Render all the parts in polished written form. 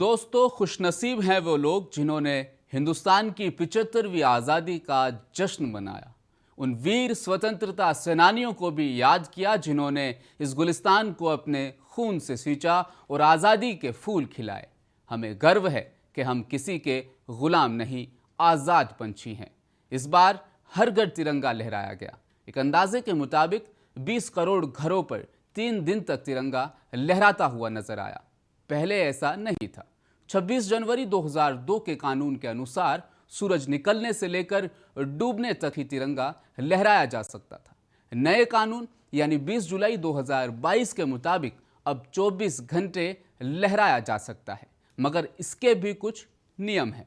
दोस्तों, खुशनसीब हैं वो लोग जिन्होंने हिंदुस्तान की 75वीं आज़ादी का जश्न मनाया। उन वीर स्वतंत्रता सेनानियों को भी याद किया जिन्होंने इस गुलिस्तान को अपने खून से सींचा और आज़ादी के फूल खिलाए। हमें गर्व है कि हम किसी के गुलाम नहीं, आज़ाद पंछी हैं। इस बार हर घर तिरंगा लहराया गया। एक अंदाजे के मुताबिक 20 करोड़ घरों पर 3 दिन तक तिरंगा लहराता हुआ नजर आया। पहले ऐसा नहीं था। 26 जनवरी 2002 के कानून के अनुसार सूरज निकलने से लेकर डूबने तक ही तिरंगा लहराया जा सकता था। नए कानून यानी 20 जुलाई 2022 के मुताबिक अब 24 घंटे लहराया जा सकता है, मगर इसके भी कुछ नियम हैं।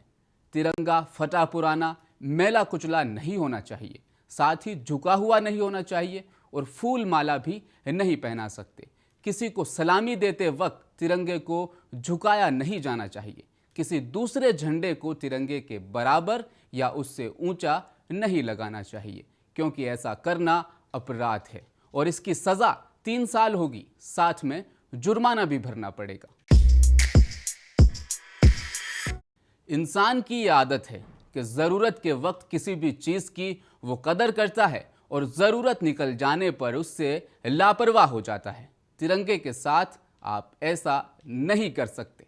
तिरंगा फटा पुराना, मैला कुचला नहीं होना चाहिए, साथ ही झुका हुआ नहीं होना चाहिए और फूल माला भी नहीं पहना सकते। किसी को सलामी देते वक्त तिरंगे को झुकाया नहीं जाना चाहिए। किसी दूसरे झंडे को तिरंगे के बराबर या उससे ऊंचा नहीं लगाना चाहिए, क्योंकि ऐसा करना अपराध है और इसकी सजा 3 साल होगी, साथ में जुर्माना भी भरना पड़ेगा। इंसान की ये आदत है कि ज़रूरत के वक्त किसी भी चीज़ की वो कदर करता है और ज़रूरत निकल जाने पर उससे लापरवाह हो जाता है। तिरंगे के साथ आप ऐसा नहीं कर सकते।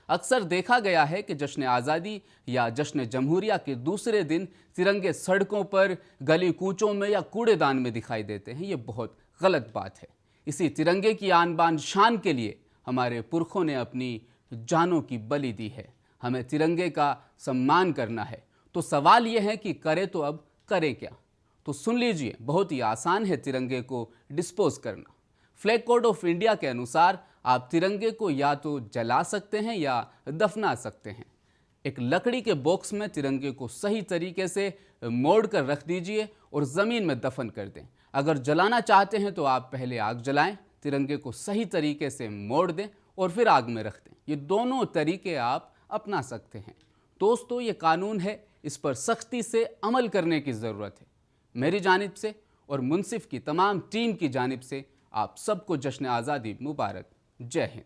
अक्सर देखा गया है कि जश्न आज़ादी या जश्न जमहूरिया के दूसरे दिन तिरंगे सड़कों पर, गली कूचों में या कूड़ेदान में दिखाई देते हैं। ये बहुत गलत बात है। इसी तिरंगे की आन बान शान के लिए हमारे पुरखों ने अपनी जानों की बलि दी है। हमें तिरंगे का सम्मान करना है। तो सवाल यह है कि करें तो अब करें क्या? तो सुन लीजिए, बहुत ही आसान है तिरंगे को डिस्पोज करना। फ्लैग कोड ऑफ इंडिया के अनुसार आप तिरंगे को या तो जला सकते हैं या दफना सकते हैं। एक लकड़ी के बॉक्स में तिरंगे को सही तरीके से मोड़ कर रख दीजिए और ज़मीन में दफन कर दें। अगर जलाना चाहते हैं तो आप पहले आग जलाएं, तिरंगे को सही तरीके से मोड़ दें और फिर आग में रख दें। ये दोनों तरीके आप अपना सकते हैं। दोस्तों, ये कानून है, इस पर सख्ती से अमल करने की ज़रूरत है। मेरी जानिब से और मुनसिफ की तमाम टीम की जानिब से आप सबको जश्न आज़ादी मुबारक। जय हिंद।